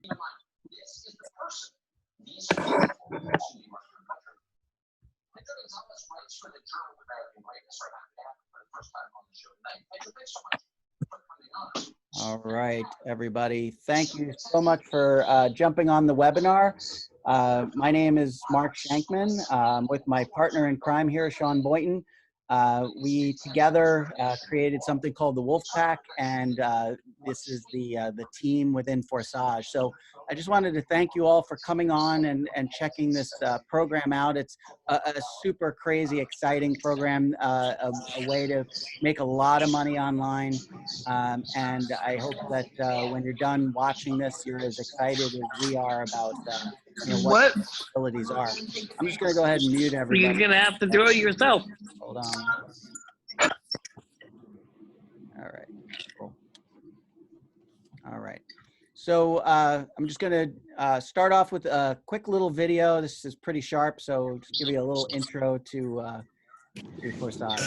This is the person. These are the people who actually work for the country. Benjamin Thomas writes for the Journal of American Greatness. Are happy to have him for the first time on the show tonight. Andrew, thanks so much for coming on. All right, everybody. Thank you so much for jumping on the webinar. My name is Mark Shankman. With my partner in crime here, Sean Boynton. We together created something called the Wolf Pack, and this is the team within Forsage. So I just wanted to thank you all for coming on and checking this program out. It's a super crazy, exciting program, a way to make a lot of money online. And I hope that when you're done watching this, you're as excited as we are about what the possibilities are. I'm just going to go ahead and mute everybody. You're going to have to do it yourself. Hold on. All right. Cool. All right. So I'm just going to start off with a quick little video. This is pretty sharp, so just give you a little intro to Forsage.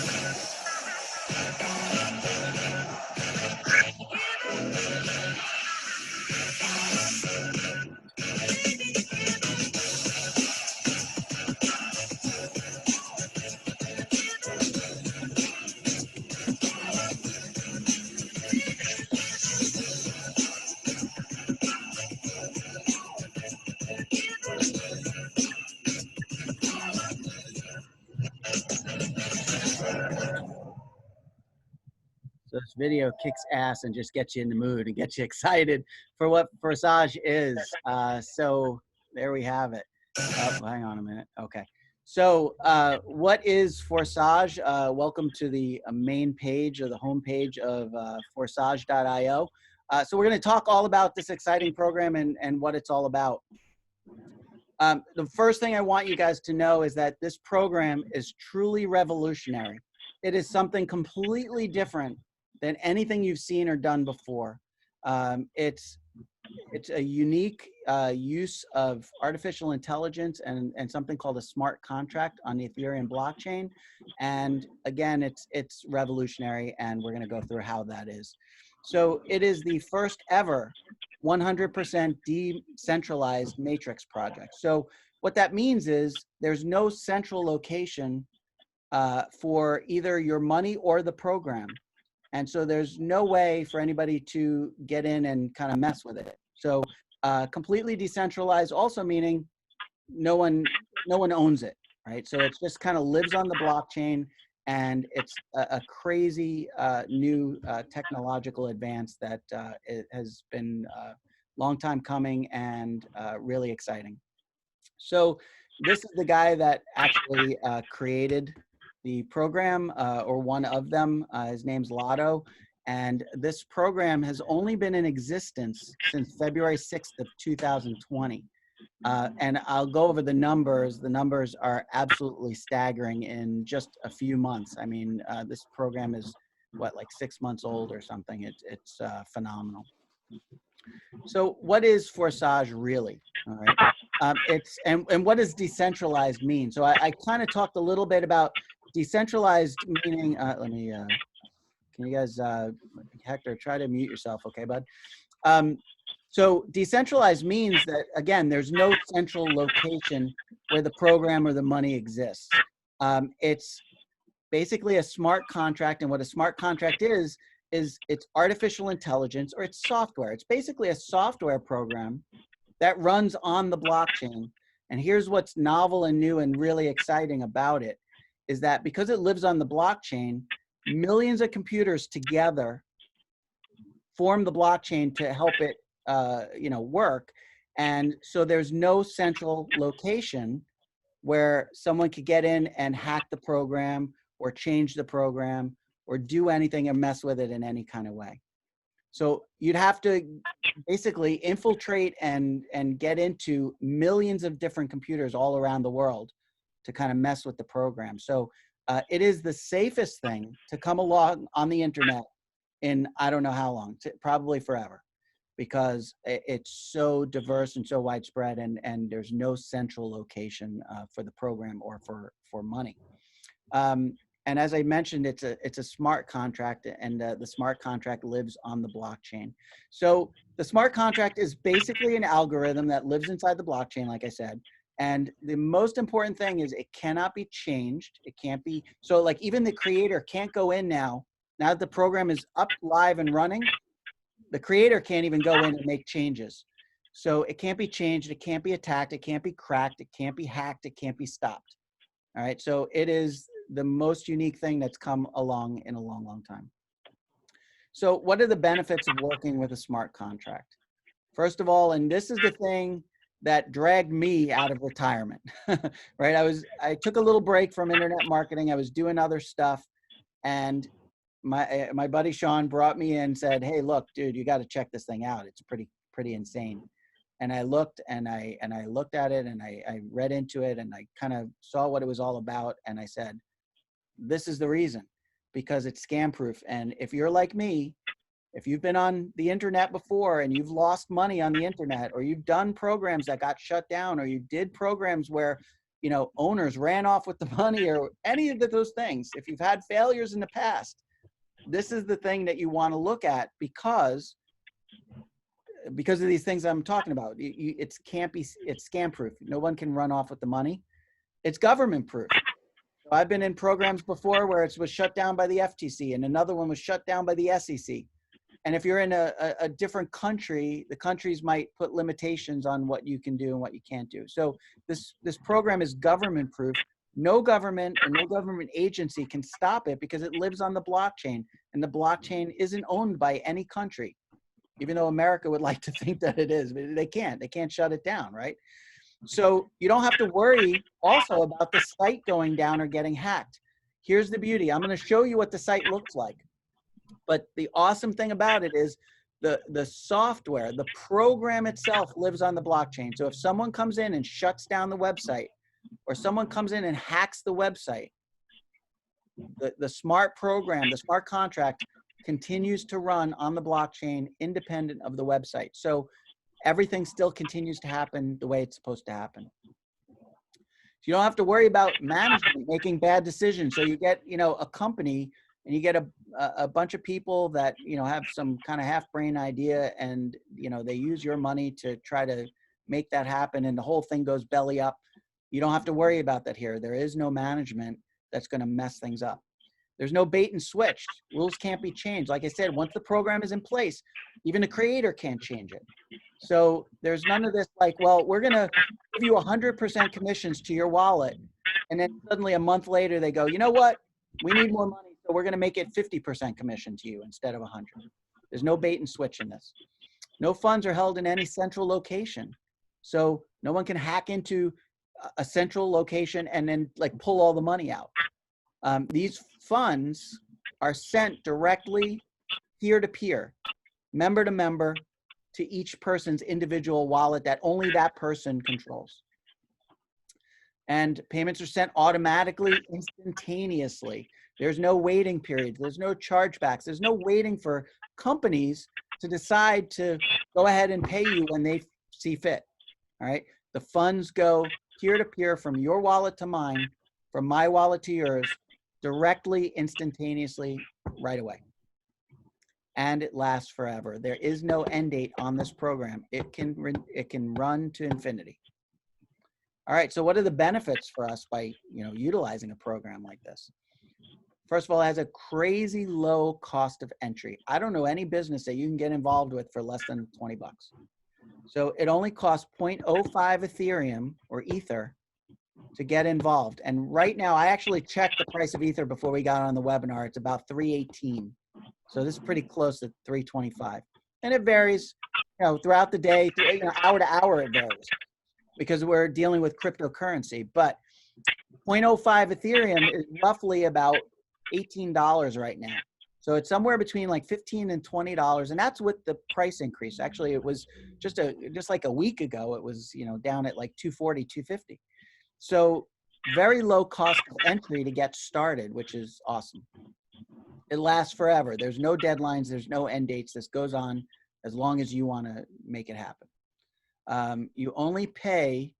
So this video kicks ass and just gets you in the mood and gets you excited for what Forsage is. So there we have it. Oh, hang on a minute. Okay. So what is Forsage? Welcome to the main page or the home page of forsage.io. So we're going to talk all about this exciting program and what it's all about. The first thing I want you guys to know is that this program is truly revolutionary. It is something completely different than anything you've seen or done before. It's a unique use of artificial intelligence and something called a smart contract on the Ethereum blockchain. And again, it's revolutionary, and we're gonna go through how that is. So it is the first ever 100% decentralized matrix project. So what that means is there's no central location for either your money or the program. And so there's no way for anybody to get in and kind of mess with it. So completely decentralized, also meaning no one owns it, right? So it just kind of lives on the blockchain, and it's a crazy new technological advance that it has been a long time coming and really exciting. So this is the guy that actually created the program, or one of them. His name's Lotto, and this program has only been in existence since February 6th of 2020. And I'll go over the numbers. The numbers are absolutely staggering in just a few months. I mean, this program is what, like 6 months old or something. It's phenomenal. So what is Forsage really? All right. And what does decentralized mean? So I kind of talked a little bit about decentralized meaning. Let me, can you guys, Hector, try to mute yourself, okay, bud? So decentralized means that, again, there's no central location where the program or the money exists. It's basically a smart contract, and what a smart contract is it's artificial intelligence, or it's software. It's basically a software program that runs on the blockchain. And here's what's novel and new and really exciting about it, is that because it lives on the blockchain, millions of computers together form the blockchain to help it work. And so there's no central location where someone could get in and hack the program or change the program or do anything or mess with it in any kind of way. So you'd have to basically infiltrate and get into millions of different computers all around the world to kind of mess with the program. So it is the safest thing to come along on the internet in I don't know how long, probably forever, because it's so diverse and so widespread, and there's no central location for the program or for money. And as I mentioned, it's a smart contract, and the smart contract lives on the blockchain. So the smart contract is basically an algorithm that lives inside the blockchain, like I said. And the most important thing is it cannot be changed. It can't be, so like even the creator can't go in now that the program is up, live and running, the creator can't even go in and make changes. So it can't be changed. It can't be attacked. It can't be cracked. It can't be hacked. It can't be stopped. All right. So it is the most unique thing that's come along in a long, long time. So what are the benefits of working with a smart contract? First of all, and this is the thing that dragged me out of retirement, right? I took a little break from internet marketing. I was doing other stuff, and my buddy Sean brought me in and said, "Hey, look, dude, you got to check this thing out. It's pretty insane." And I looked and I looked at it, and I read into it, and I kind of saw what it was all about, and I said, this is the reason, because it's scam proof. And if you're like me, if you've been on the internet before and you've lost money on the internet, or you've done programs that got shut down, or you did programs where, you know, owners ran off with the money, or any of those things, if you've had failures in the past, this is the thing that you want to look at, because of these things I'm talking about. It's scam proof. No one can run off with the money. It's government proof. So I've been in programs before where it was shut down by the FTC, and another one was shut down by the SEC. And if you're in a different country, the countries might put limitations on what you can do and what you can't do. So this program is government proof. No government or no government agency can stop it, because it lives on the blockchain, and the blockchain isn't owned by any country, even though America would like to think that it is, but they can't shut it down, right? So you don't have to worry also about the site going down or getting hacked. Here's the beauty. I'm going to show you what the site looks like. But the awesome thing about it is the software, the program itself lives on the blockchain. So if someone comes in and shuts down the website, or someone comes in and hacks the website, the smart program, the smart contract continues to run on the blockchain independent of the website. So everything still continues to happen the way it's supposed to happen. You don't have to worry about management making bad decisions. So you get, you know, a company, and you get a bunch of people that, you know, have some kind of half-brain idea, and, you know, they use your money to try to make that happen, and the whole thing goes belly up. You don't have to worry about that here. There is no management that's going to mess things up. There's no bait and switch. Rules can't be changed. Like I said, once the program is in place, even the creator can't change it. So there's none of this like, well, we're going to give you 100% commissions to your wallet, and then suddenly a month later they go, you know what? We need more money, so we're going to make it 50% commission to you instead of 100. There's no bait and switch in this. No funds are held in any central location. So no one can hack into a central location and then like pull all the money out. These funds are sent directly peer-to-peer, member to member, to each person's individual wallet that only that person controls. And payments are sent automatically, instantaneously. There's no waiting period. There's no chargebacks. There's no waiting for companies to decide to go ahead and pay you when they see fit. All right. The funds go peer-to-peer from your wallet to mine, from my wallet to yours, directly, instantaneously, right away. And it lasts forever. There is no end date on this program. It can run to infinity. All right, so what are the benefits for us by, you know, utilizing a program like this? First of all, it has a crazy low cost of entry. I don't know any business that you can get involved with for less than 20 bucks. So it only costs 0.05 Ethereum or Ether to get involved. And right now, I actually checked the price of Ether before we got on the webinar. It's about 318. So this is pretty close to 325. And it varies, you know, throughout the day, you know, hour to hour it varies, because we're dealing with cryptocurrency. But 0.05 Ethereum is roughly about $18 right now. So it's somewhere between like $15 and $20, and that's with the price increase. Actually, it was just like a week ago, it was, you know, down at like 240, 250. So very low cost of entry to get started, which is awesome. It lasts forever. There's no deadlines. There's no end dates. This goes on as long as you want to make it happen. You only pay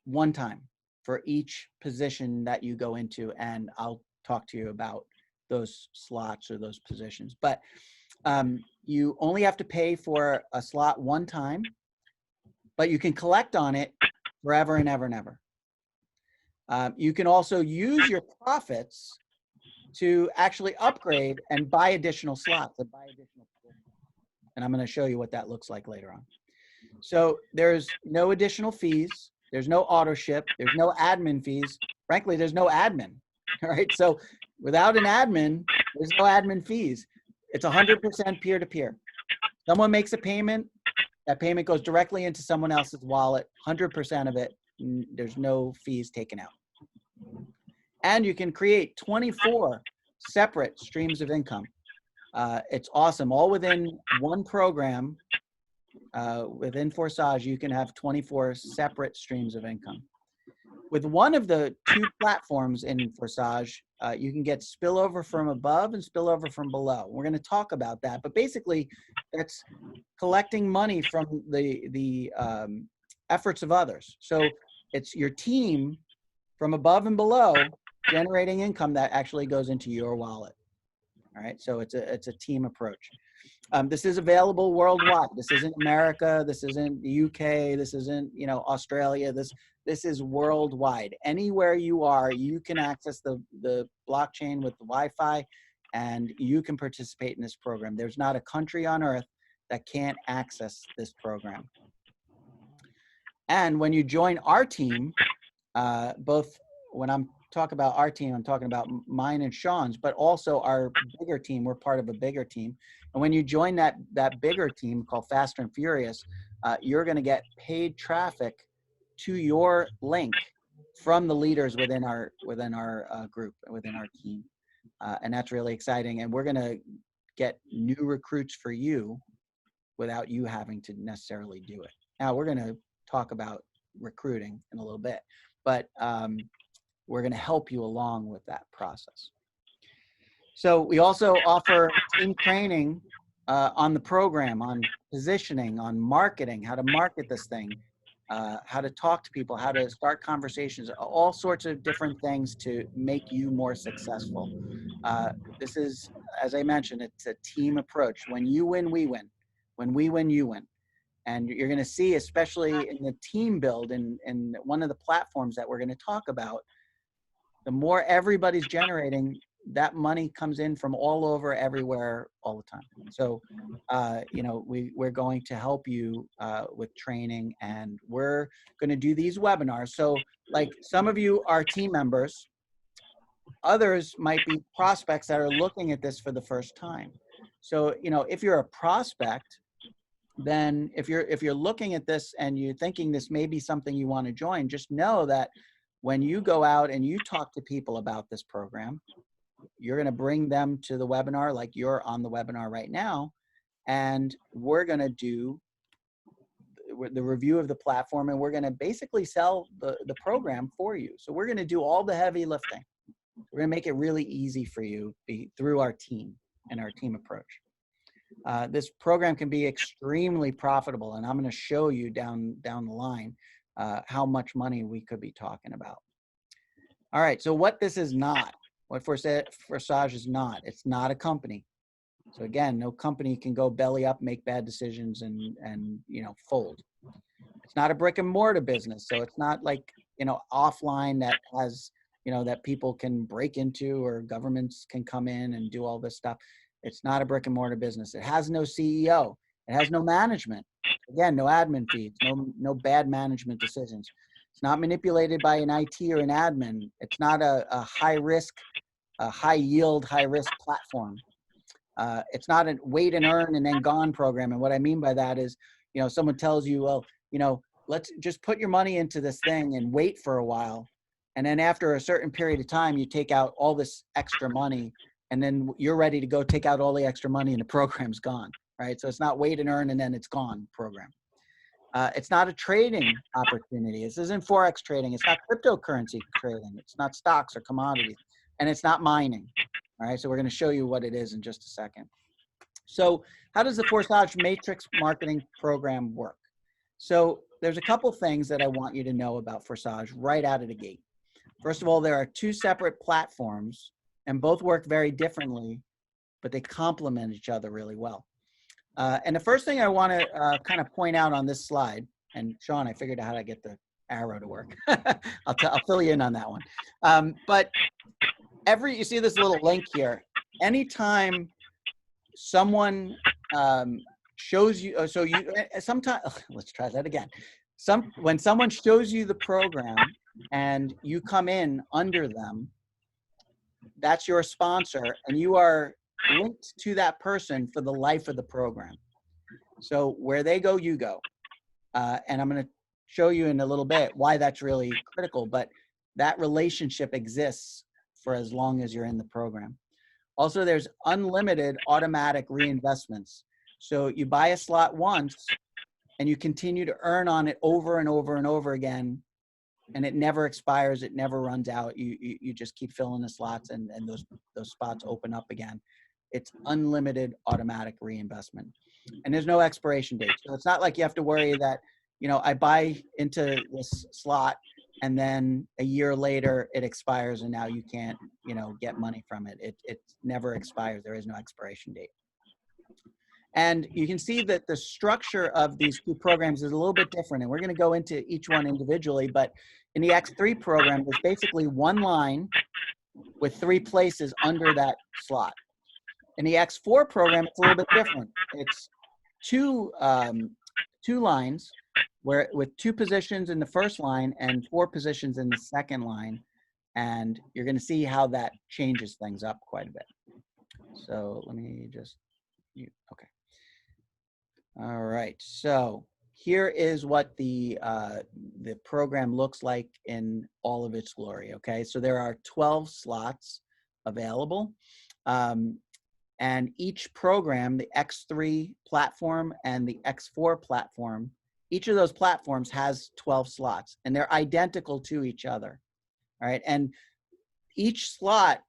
one time for each position that you go into, and I'll talk to you about those slots or those positions. But you only have to pay for a slot one time, but you can collect on it forever and ever and ever. You can also use your profits to actually upgrade and buy additional slots and buy additional positions. And I'm going to show you what that looks like later on. So there's no additional fees. There's no auto ship. There's no admin fees. Frankly, there's no admin. All right. So without an admin, there's no admin fees. It's 100% peer-to-peer. Someone makes a payment. That payment goes directly into someone else's wallet. 100% of it. There's no fees taken out. And you can create 24 separate streams of income. It's awesome. All within one program, within Forsage, you can have 24 separate streams of income. With one of the two platforms in Forsage, you can get spillover from above and spillover from below. We're going to talk about that, but basically that's collecting money from the efforts of others. So it's your team from above and below generating income that actually goes into your wallet. All right, so it's a team approach. This is available worldwide. This isn't America. This isn't the UK. This isn't, you know, Australia. This is worldwide. Anywhere you are, you can access the blockchain with the Wi-Fi, and you can participate in this program. There's not a country on earth that can't access this program. And when you join our team, both when I'm talking about our team, I'm talking about mine and Sean's, but also our bigger team. We're part of a bigger team. And when you join that bigger team called Faster and Furious, you're going to get paid traffic to your link from the leaders within our group, within our team. And that's really exciting. And we're going to get new recruits for you without you having to necessarily do it. Now, we're going to talk about recruiting in a little bit, but we're going to help you along with that process. So we also offer team training on the program, on positioning, on marketing, how to market this thing, how to talk to people, how to start conversations, all sorts of different things to make you more successful. This is, as I mentioned, it's a team approach. When you win, we win. When we win, you win. And you're going to see, especially in the team build and one of the platforms that we're going to talk about, the more everybody's generating, that money comes in from all over, everywhere, all the time. So, you know, we're going to help you with training, and we're going to do these webinars. So, like, some of you are team members. Others might be prospects that are looking at this for the first time. So, you know, if you're a prospect, then if you're looking at this and you're thinking this may be something you want to join, just know that when you go out and you talk to people about this program, you're going to bring them to the webinar like you're on the webinar right now, and we're going to do the review of the platform, and we're going to basically sell the program for you. So we're going to do all the heavy lifting. We're going to make it really easy for you through our team and our team approach. This program can be extremely profitable, and I'm going to show you down the line how much money we could be talking about. All right, so what this is not, what Forsage is not, it's not a company. So again, no company can go belly up, make bad decisions, and you know, fold. It's not a brick and mortar business, so it's not like, you know, offline that has, you know, that people can break into or governments can come in and do all this stuff. It's not a brick and mortar business. It has no CEO. It has no management. Again, no admin fees, no bad management decisions. It's not manipulated by an IT or an admin. It's not a high risk, a high yield, high risk platform. It's not a wait and earn and then gone program. And what I mean by that is, you know, someone tells you, well, you know, let's just put your money into this thing and wait for a while. And then after a certain period of time, you take out all this extra money, and then you're ready to go take out all the extra money and the program's gone, right? So it's not wait and earn and then it's gone program. It's not a trading opportunity. This isn't Forex trading. It's not cryptocurrency trading. It's not stocks or commodities, and it's not mining. All right, so we're going to show you what it is in just a second. So how does the Forsage Matrix Marketing Program work? So there's a couple things that I want you to know about Forsage right out of the gate. First of all, there are two separate platforms and both work very differently, but they complement each other really well. And the first thing I want to kind of point out on this slide, and Sean, I figured out how to get the arrow to work. I'll fill you in on that one. But you see this little link here. Anytime someone shows you, sometimes, let's try that again. When someone shows you the program and you come in under them, that's your sponsor, and you are linked to that person for the life of the program. So where they go, you go. And I'm going to show you in a little bit why that's really critical, but that relationship exists for as long as you're in the program. Also, there's unlimited automatic reinvestments. So you buy a slot once and you continue to earn on it over and over and over again, and it never expires, it never runs out. You just keep filling the slots, and those spots open up again. It's unlimited automatic reinvestment. And there's no expiration date. So it's not like you have to worry that, you know, I buy into this slot and then a year later it expires and now you can't, you know, get money from it. It never expires. There is no expiration date. And you can see that the structure of these two programs is a little bit different, and we're going to go into each one individually. But in the X3 program, there's basically one line with 3 places under that slot. In the X4 program, it's a little bit different. It's two lines with 2 positions in the first line and 4 positions in the second line. And you're going to see how that changes things up quite a bit. So let me just, okay. All right, so here is what the program looks like in all of its glory, okay? So there are 12 slots available. And each program, the X3 platform and the X4 platform, each of those platforms has 12 slots, and they're identical to each other, all right? And each slot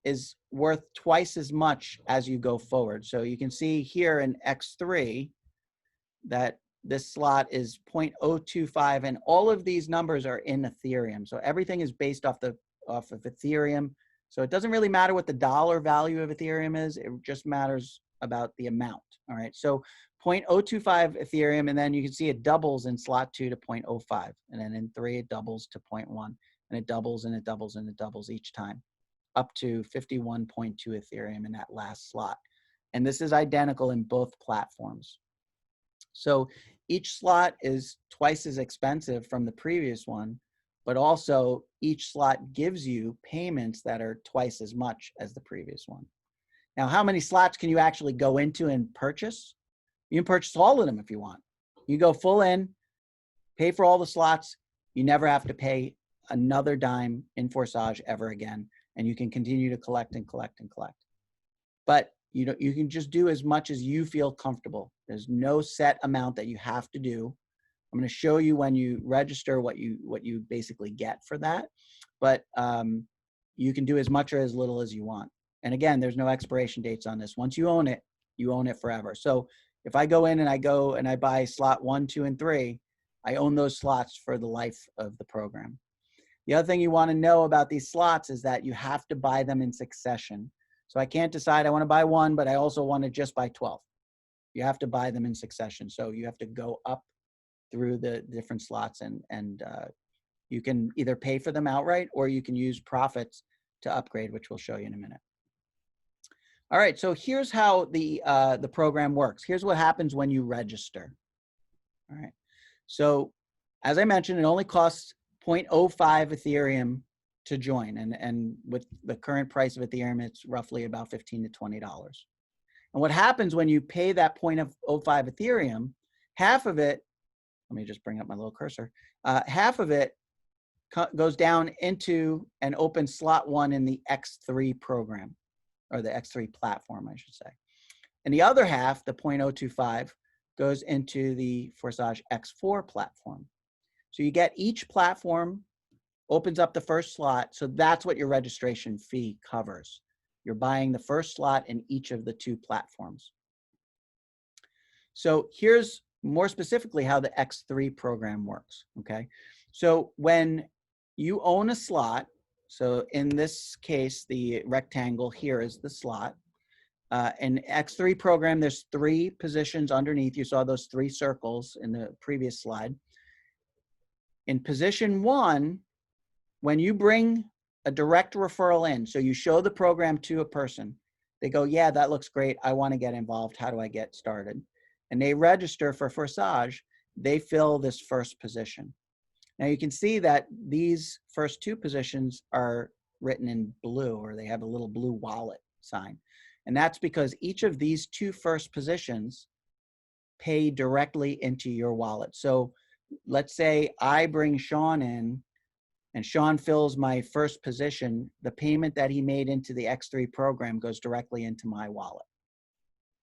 is worth twice as much as you go forward. So you can see here in X3 that this slot is 0.025, and all of these numbers are in Ethereum. So everything is based off of Ethereum. So it doesn't really matter what the dollar value of Ethereum is. It just matters about the amount. All right. So 0.025 Ethereum, and then you can see it doubles in slot 2 to 0.05. And then in 3, it doubles to 0.1. And it doubles and it doubles and it doubles each time, up to 51.2 Ethereum in that last slot. And this is identical in both platforms. So each slot is twice as expensive from the previous one, but also each slot gives you payments that are twice as much as the previous one. Now, how many slots can you actually go into and purchase? You can purchase all of them if you want. You go full in, pay for all the slots. You never have to pay another dime in Forsage ever again, and you can continue to collect and collect and collect. But you can just do as much as you feel comfortable. There's no set amount that you have to do. I'm going to show you when you register what you basically get for that. But you can do as much or as little as you want. And again, there's no expiration dates on this. Once you own it forever. So if I go in and I buy slot 1, 2, and 3, I own those slots for the life of the program. The other thing you want to know about these slots is that you have to buy them in succession. So I can't decide I want to buy 1, but I also want to just buy 12. You have to buy them in succession. So you have to go up through the different slots, and you can either pay for them outright or you can use profits to upgrade, which we'll show you in a minute. All right, so here's how the program works. Here's what happens when you register. All right, so as I mentioned, it only costs 0.05 Ethereum to join, and with the current price of Ethereum, it's roughly about $15 to $20. And what happens when you pay that 0.05 Ethereum, half of it, let me just bring up my little cursor, half of it goes down into an open slot 1 in the X3 program, or the X3 platform, I should say. And the other half, the 0.025, goes into the Forsage X4 platform. So you get each platform opens up the first slot. So that's what your registration fee covers. You're buying the first slot in each of the 2 platforms. So here's more specifically how the X3 program works, okay? So when you own a slot, So in this case, the rectangle here is the slot. In X3 program, there's 3 positions underneath. You saw those 3 circles in the previous slide. In position 1, when you bring a direct referral in, so you show the program to a person, they go, yeah, that looks great. I want to get involved. How do I get started? And they register for Forsage. They fill this first position. Now you can see that these first 2 positions are written in blue, or they have a little blue wallet sign. And that's because each of these 2 first positions pay directly into your wallet. So let's say I bring Sean in and Sean fills my first position, the payment that he made into the X3 program goes directly into my wallet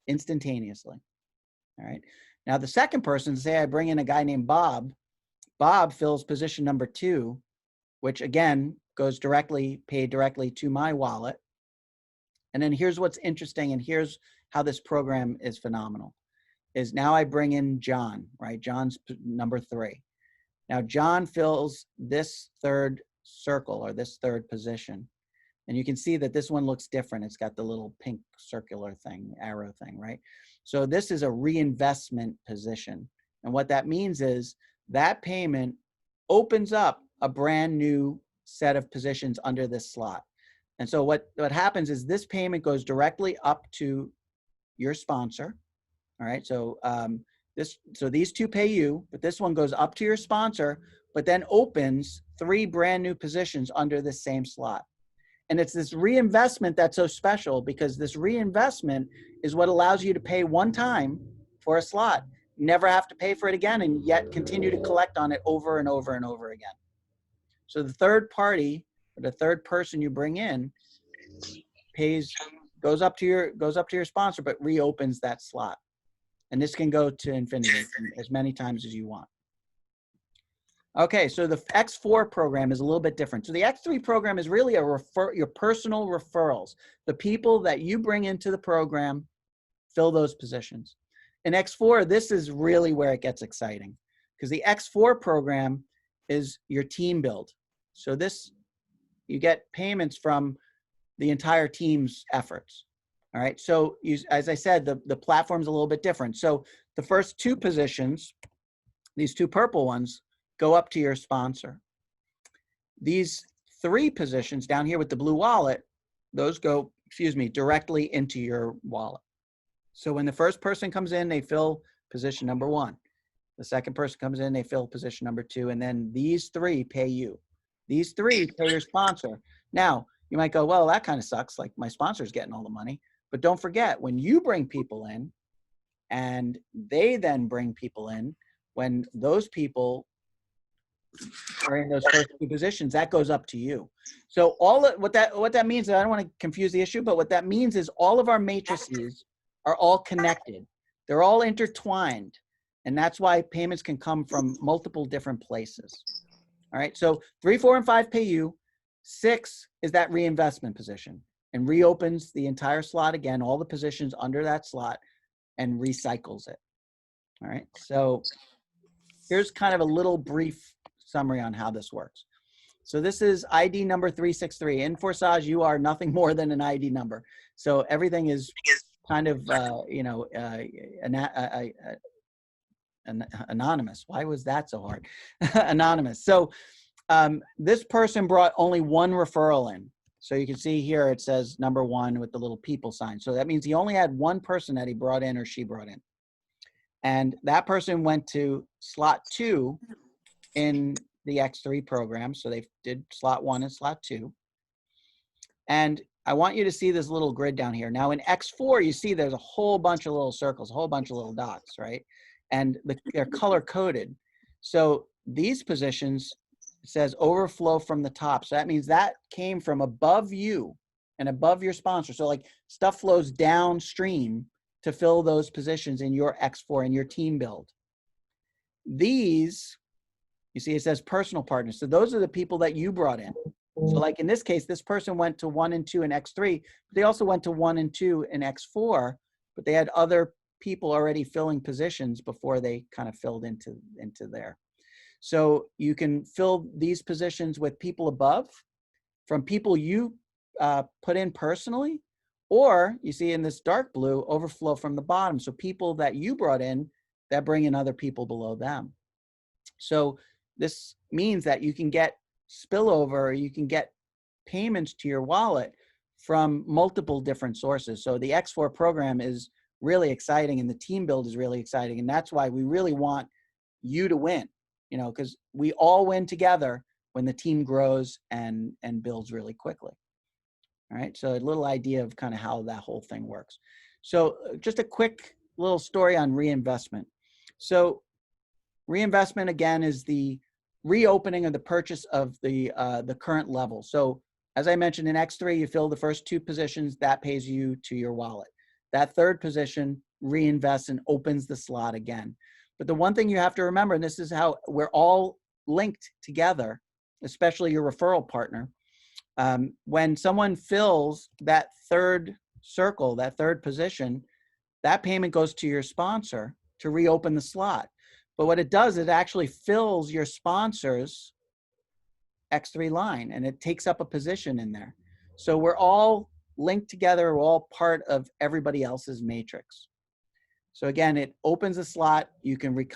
instantaneously. All right. Now the second person, say I bring in a guy named Bob. Bob fills position number 2, which again goes paid directly to my wallet. And then here's what's interesting, and here's how this program is phenomenal, is now I bring in John, right? John's number 3. Now John fills this 3rd circle, or this 3rd position. And you can see that this one looks different. It's got the little pink circular thing, arrow thing, right? So this is a reinvestment position. And what that means is that payment opens up a brand new set of positions under this slot. And so what happens is this payment goes directly up to your sponsor. All right, so so these 2 pay you, but this one goes up to your sponsor, but then opens 3 brand new positions under this same slot. And it's this reinvestment that's so special, because this reinvestment is what allows you to pay one time for a slot, never have to pay for it again, and yet continue to collect on it over and over and over again. So the third party, or the third person you bring in, goes up to your sponsor, but reopens that slot. And this can go to infinity as many times as you want. Okay, so the X4 program is a little bit different. So the X3 program is really your personal referrals. The people that you bring into the program fill those positions. In X4, this is really where it gets exciting, because the X4 program is your team build. So you get payments from the entire team's efforts. All right, so as I said, the platform's a little bit different. So the first 2 positions, these 2 purple ones, go up to your sponsor. These 3 positions down here with the blue wallet, those go, directly into your wallet. So when the first person comes in, they fill position number 1. The second person comes in, they fill position number 2, and then these 3 pay you. These 3 pay your sponsor. Now, you might go, well, that kind of sucks, like my sponsor's getting all the money. But don't forget, when you bring people in and they then bring people in, when those people are in those first 2 positions, that goes up to you. So what that means, I don't want to confuse the issue, but what that means is all of our matrices are all connected. They're all intertwined. And that's why payments can come from multiple different places. All right, so 3, 4, and 5 pay you. 6 is that reinvestment position, and reopens the entire slot again, all the positions under that slot, and recycles it. All right, so here's kind of a little brief summary on how this works. So this is ID number 363. In Forsage, you are nothing more than an ID number. So everything is kind of, anonymous. Why was that so hard? Anonymous. So this person brought only 1 referral in. So you can see here it says number 1 with the little people sign. So that means he only had 1 person that he brought in, or she brought in. And that person went to slot 2 in the X3 program. So they did slot 1 and slot 2. And I want you to see this little grid down here. Now in X4, you see there's a whole bunch of little circles, a whole bunch of little dots, right? And they're color coded. So these positions, it says overflow from the top. So that means that came from above you and above your sponsor. So like stuff flows downstream to fill those positions in your X4 and your team build. These, you see it says personal partners. So those are the people that you brought in. So like in this case, this person went to 1 and 2 in X3, but they also went to 1 and 2 in X4, but they had other people already filling positions before they kind of filled into there. So you can fill these positions with people above, from people you put in personally, or you see in this dark blue, overflow from the bottom. So people that you brought in that bring in other people below them. So this means that you can get spillover, or you can get payments to your wallet from multiple different sources. So the X4 program is really exciting, and the team build is really exciting. And that's why we really want you to win, you know, because we all win together when the team grows and builds really quickly. All right, so a little idea of kind of how that whole thing works. So just a quick little story on reinvestment. So reinvestment, again, is the reopening of the purchase of the current level. So as I mentioned, in X3, you fill the first 2 positions, that pays you to your wallet. That third position reinvests and opens the slot again. But the one thing you have to remember, and this is how we're all linked together, especially your referral partner, when someone fills that third circle, that third position, that payment goes to your sponsor to reopen the slot. But what it does, it actually fills your sponsor's X3 line, and it takes up a position in there. So we're all linked together. We're all part of everybody else's matrix. So again, it opens a slot. You can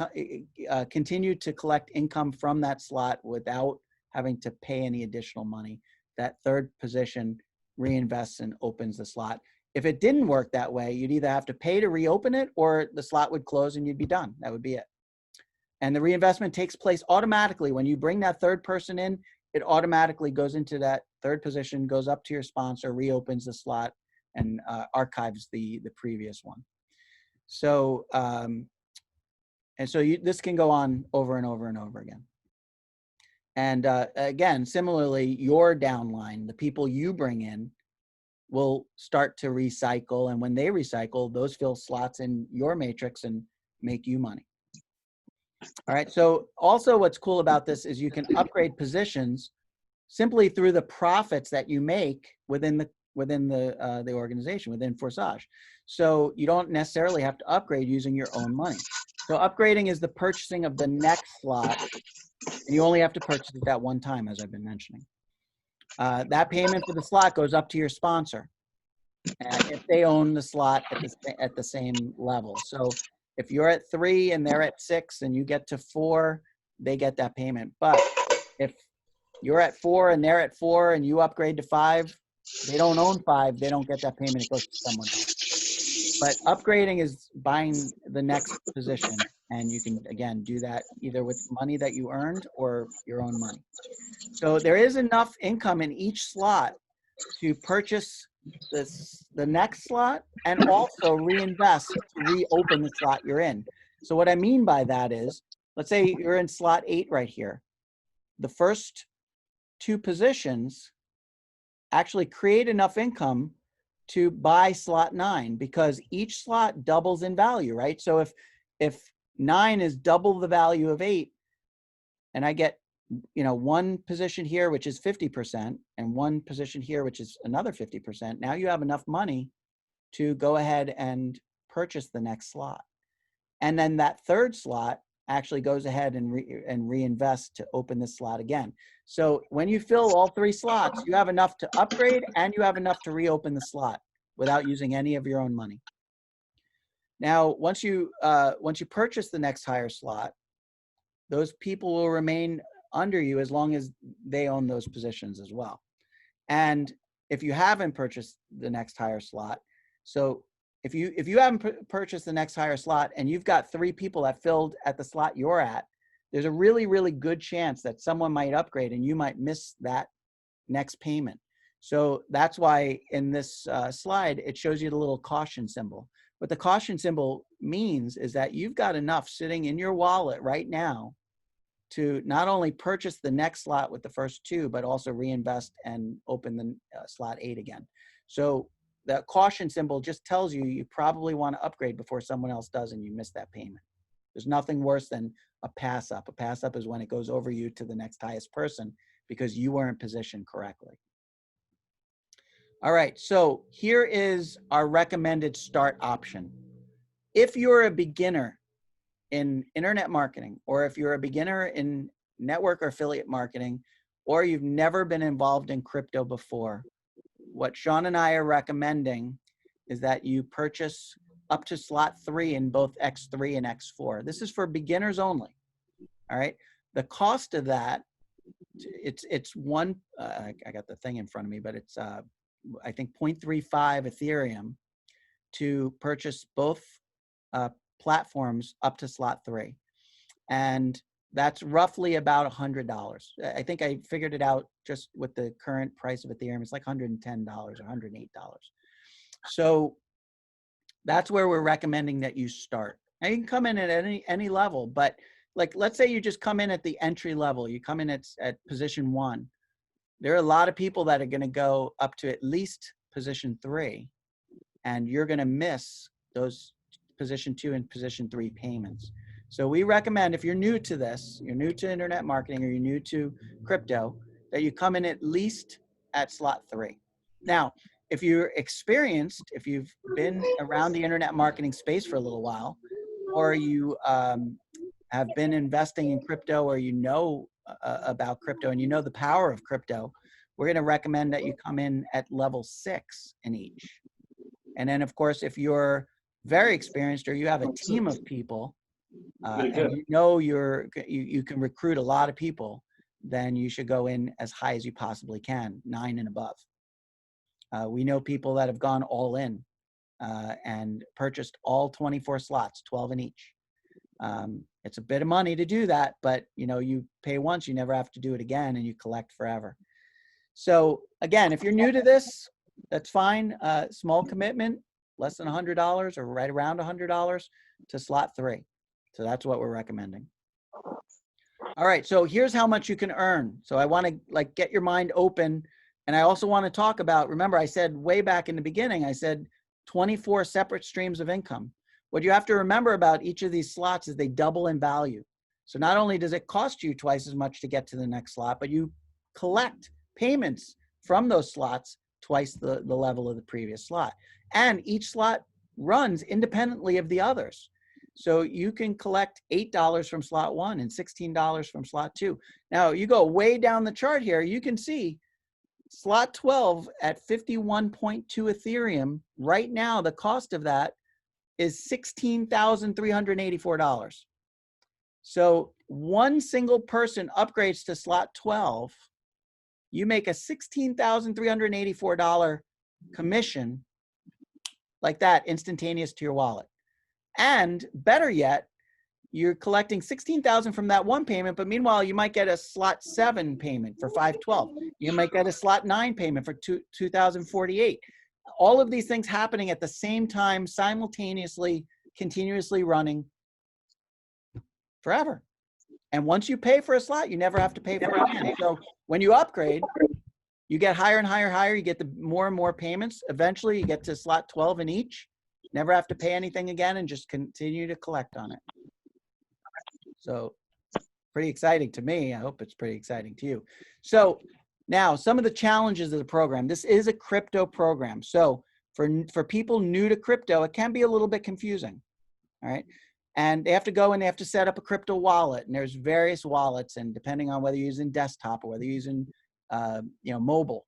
continue to collect income from that slot without having to pay any additional money. That third position reinvests and opens the slot. If it didn't work that way, you'd either have to pay to reopen it, or the slot would close and you'd be done. That would be it. And the reinvestment takes place automatically. When you bring that third person in, it automatically goes into that third position, goes up to your sponsor, reopens the slot, and archives the previous one. So, this can go on over and over and over again. And again, similarly, your downline, the people you bring in, will start to recycle. And when they recycle, those fill slots in your matrix and make you money. All right. So also what's cool about this is you can upgrade positions simply through the profits that you make within the organization, within Forsage. So you don't necessarily have to upgrade using your own money. So upgrading is the purchasing of the next slot, and you only have to purchase it that one time, as I've been mentioning. That payment for the slot goes up to your sponsor, if they own the slot at the same level. So if you're at 3 and they're at 6 and you get to 4, they get that payment. But if you're at 4 and they're at 4 and you upgrade to 5, they don't own 5, they don't get that payment, it goes to someone else. But upgrading is buying the next position, and you can, again, do that either with money that you earned or your own money. So there is enough income in each slot to purchase the next slot and also reinvest to reopen the slot you're in. So what I mean by that is, let's say you're in slot 8 right here. The first 2 positions actually create enough income to buy slot 9, because each slot doubles in value, right? So if 9 is double the value of 8, and I get, you know, 1 position here, which is 50%, and 1 position here, which is another 50%, now you have enough money to go ahead and purchase the next slot. And then that third slot actually goes ahead and reinvest to open this slot again. So when you fill all 3 slots, you have enough to upgrade and you have enough to reopen the slot without using any of your own money. Now, once you purchase the next higher slot, those people will remain under you as long as they own those positions as well. And if you haven't purchased the next higher slot, so if you haven't purchased the next higher slot and you've got 3 people that filled at the slot you're at, there's a really, really good chance that someone might upgrade and you might miss that next payment. So that's why in this slide, it shows you the little caution symbol. What the caution symbol means is that you've got enough sitting in your wallet right now to not only purchase the next slot with the first 2, but also reinvest and open the slot 8 again. So that caution symbol just tells you you probably want to upgrade before someone else does and you miss that payment. There's nothing worse than a pass up. A pass up is when it goes over you to the next highest person because you weren't positioned correctly. All right, so here is our recommended start option. If you're a beginner in internet marketing, or if you're a beginner in network or affiliate marketing, or you've never been involved in crypto before, what Sean and I are recommending is that you purchase up to slot 3 in both X3 and X4. This is for beginners only. All right. The cost of that, it's one, I got the thing in front of me, but it's, I think 0.35 Ethereum to purchase both platforms up to slot 3. And that's roughly about $100. I think I figured it out just with the current price of Ethereum. It's like $110 or $108. So that's where we're recommending that you start. Now you can come in at any level, but like, let's say you just come in at the entry level. You come in at position 1. There are a lot of people that are going to go up to at least position 3, and you're going to miss those position 2 and position 3 payments. So we recommend, if you're new to this, you're new to internet marketing, or you're new to crypto, that you come in at least at slot 3. Now, if you're experienced, if you've been around the internet marketing space for a little while, or you have been investing in crypto, or you know about crypto and you know the power of crypto, we're going to recommend that you come in at level 6 in each. And then, of course, if you're very experienced, or you have a team of people, and you know you can recruit a lot of people, then you should go in as high as you possibly can, 9 and above. We know people that have gone all in and purchased all 24 slots, 12 in each. It's a bit of money to do that, but you know, you pay once, you never have to do it again, and you collect forever. So again, if you're new to this, that's fine. Small commitment, less than $100 or right around $100 to slot 3. So that's what we're recommending. All right, so here's how much you can earn. So I want to like get your mind open, and I also want to talk about, remember I said way back in the beginning, I said 24 separate streams of income. What you have to remember about each of these slots is they double in value. So not only does it cost you twice as much to get to the next slot, but you collect payments from those slots twice the level of the previous slot. And each slot runs independently of the others. So you can collect $8 from slot 1 and $16 from slot 2. Now you go way down the chart here, you can see slot 12 at 51.2 Ethereum. Right now, the cost of that is $16,384. So one single person upgrades to slot 12, you make a $16,384 commission like that, instantaneous to your wallet. And better yet, you're collecting $16,000 from that one payment, but meanwhile, you might get a slot 7 payment for $512. You might get a slot 9 payment for $2,048. All of these things happening at the same time, simultaneously, continuously running forever. And once you pay for a slot, you never have to pay for it again. So when you upgrade, you get higher and higher, higher. You get the more and more payments. Eventually, you get to slot 12 in each. Never have to pay anything again, and just continue to collect on it. So pretty exciting to me. I hope it's pretty exciting to you. So now some of the challenges of the program. This is a crypto program. So for people new to crypto, it can be a little bit confusing. All right. And they have to go and they have to set up a crypto wallet, and there's various wallets, and depending on whether you're using desktop or whether you're using mobile.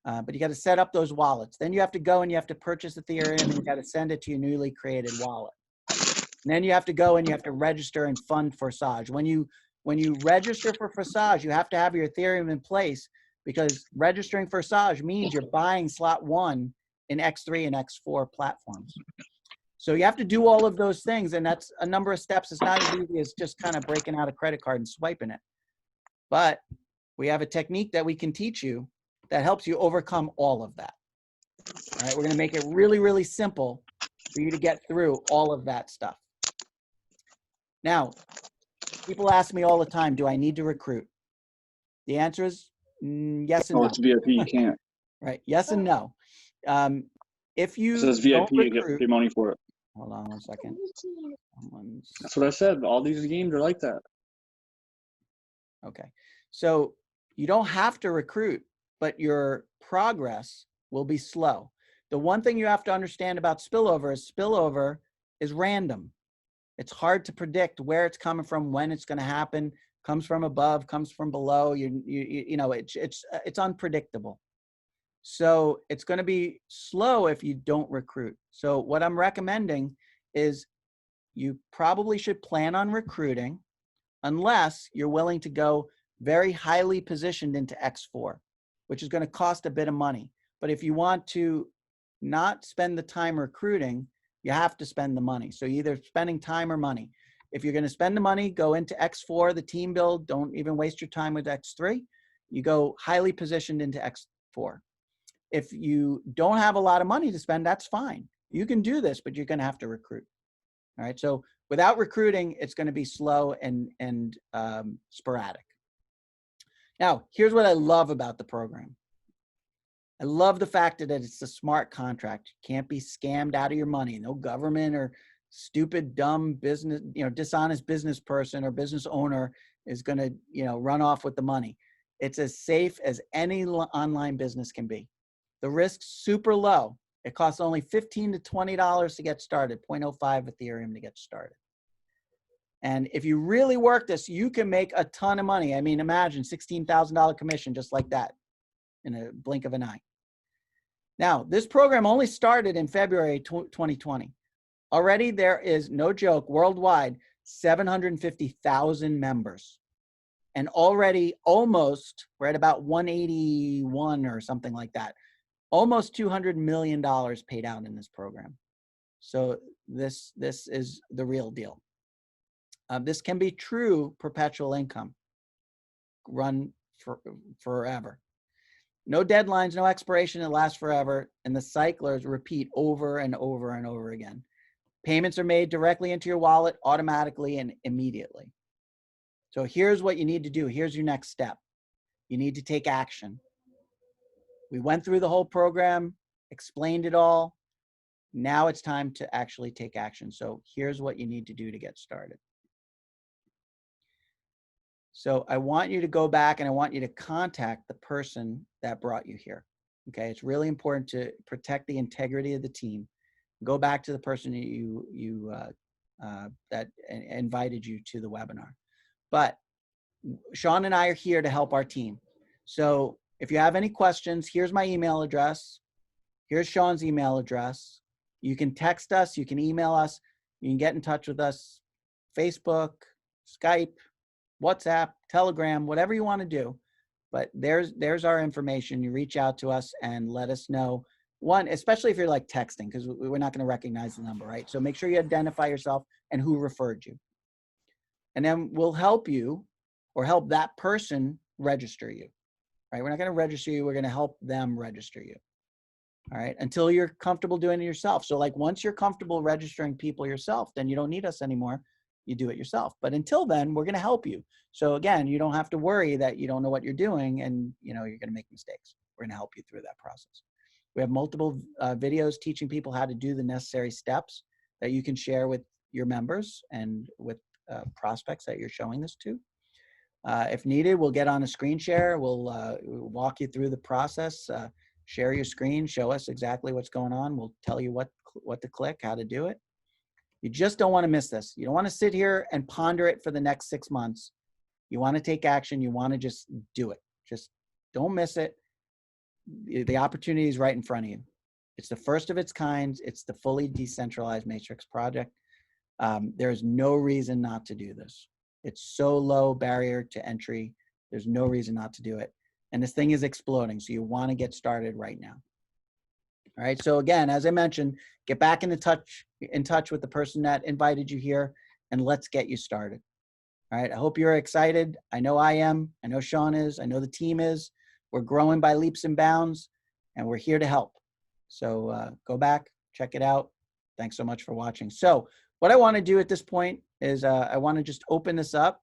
But you got to set up those wallets. Then you have to go and you have to purchase Ethereum, and you got to send it to your newly created wallet. And then you have to go and you have to register and fund Forsage. When you register for Forsage, you have to have your Ethereum in place, because registering Forsage means you're buying slot 1 in X3 and X4 platforms. So you have to do all of those things, and that's a number of steps. It's not as easy as just kind of breaking out a credit card and swiping it. But we have a technique that we can teach you that helps you overcome all of that. All right, we're going to make it really, really simple for you to get through all of that stuff. Now, people ask me all the time, do I need to recruit? The answer is yes and no. Oh, it's VIP, you can't. Right, yes and no. If you It says VIP, don't you get recruit, free money for it. hold on one second. That's what I said. All these games are like that. Okay, so you don't have to recruit, but your progress will be slow. The one thing you have to understand about spillover is random. It's hard to predict where it's coming from, when it's going to happen. comes from above, comes from below. You know, it's unpredictable. So it's going to be slow if you don't recruit. So what I'm recommending is you probably should plan on recruiting unless you're willing to go very highly positioned into X4, which is going to cost a bit of money. But if you want to not spend the time recruiting, you have to spend the money. So either spending time or money. If you're going to spend the money, go into X4, the team build. Don't even waste your time with X3. You go highly positioned into X4. If you don't have a lot of money to spend, that's fine. You can do this, but you're going to have to recruit. All right. So without recruiting, it's going to be slow and sporadic. Now, here's what I love about the program. I love the fact that it's a smart contract. You can't be scammed out of your money. No government or stupid, dumb business, dishonest business person or business owner is going to, run off with the money. It's as safe as any online business can be. The risk's super low. It costs only $15 to $20 to get started, 0.05 Ethereum to get started. And if you really work this, you can make a ton of money. I mean, imagine $16,000 commission just like that in a blink of an eye. Now, this program only started in February 2020. Already there is, no joke, worldwide, 750,000 members. And already almost, we're at about 181 or something like that. Almost $200 million paid out in this program. So this is the real deal. This can be true perpetual income, run forever. No deadlines, no expiration, it lasts forever. And the cyclers repeat over and over and over again. Payments are made directly into your wallet automatically and immediately. So here's what you need to do. Here's your next step. You need to take action. We went through the whole program, explained it all. Now it's time to actually take action. So here's what you need to do to get started. So I want you to go back and I want you to contact the person that brought you here. Okay, it's really important to protect the integrity of the team. Go back to the person that invited you to the webinar. But Sean and I are here to help our team. So if you have any questions, here's my email address. Here's Sean's email address. You can text us, you can email us, you can get in touch with us, Facebook, Skype, WhatsApp, Telegram, whatever you want to do. But there's our information. You reach out to us and let us know. One, especially if you're like texting, because we're not going to recognize the number, right? So make sure you identify yourself and who referred you. And then we'll help you or help that person register you, right? We're not going to register you. We're going to help them register you, all right? Until you're comfortable doing it yourself. So like once you're comfortable registering people yourself, then you don't need us anymore. You do it yourself. But until then, we're going to help you. So again, you don't have to worry that you don't know what you're doing and you're going to make mistakes. We're going to help you through that process. We have multiple videos teaching people how to do the necessary steps that you can share with your members and with prospects that you're showing this to. If needed, we'll get on a screen share. We'll walk you through the process, share your screen, show us exactly what's going on. We'll tell you what to click, how to do it. You just don't want to miss this. You don't want to sit here and ponder it for the next 6 months. You want to take action. You want to just do it. Just don't miss it. The opportunity is right in front of you. It's the first of its kind. It's the fully decentralized matrix project. There's no reason not to do this. It's so low barrier to entry. There's no reason not to do it. And this thing is exploding. So you want to get started right now. All right. So again, as I mentioned, get back in touch with the person that invited you here and let's get you started. All right. I hope you're excited. I know I am. I know Sean is. I know the team is. We're growing by leaps and bounds and we're here to help. So go back, check it out. Thanks so much for watching. So what I want to do at this point is I want to just open this up.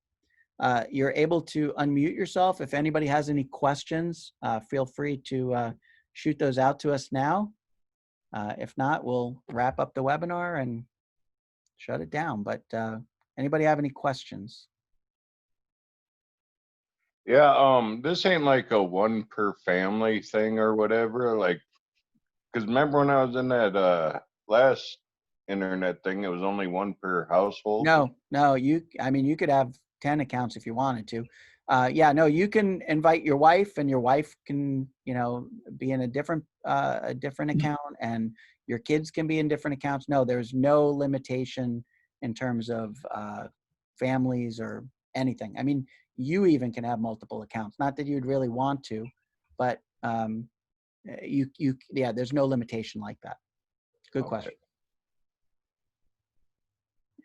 You're able to unmute yourself. If anybody has any questions, feel free to shoot those out to us now. If not, we'll wrap up the webinar and shut it down. But anybody have any questions? Yeah, this ain't like a one per family thing or whatever. Like, because remember when I was in that last internet thing, it was only one per household. No, you could have 10 accounts if you wanted to. Yeah, no, you can invite your wife, and your wife can, you know, be in a different account, and your kids can be in different accounts. No, there's no limitation in terms of families or anything. I mean, you even can have multiple accounts. Not that you'd really want to, but yeah, there's no limitation like that. Good Okay. question.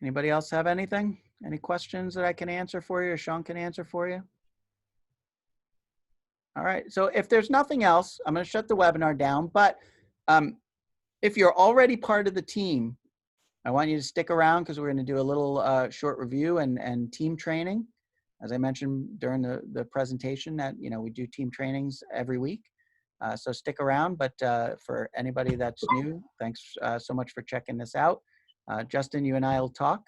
Anybody else have anything? Any questions that I can answer for you, or Sean can answer for you? All right. So if there's nothing else, I'm going to shut the webinar down. But if you're already part of the team, I want you to stick around because we're going to do a little short review and team training. As I mentioned during the presentation, that, you know, we do team trainings every week. So stick around. But for anybody that's new, thanks so much for checking this out. Justin, you and I will talk,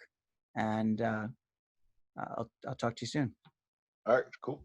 and I'll talk to you soon. All right, cool.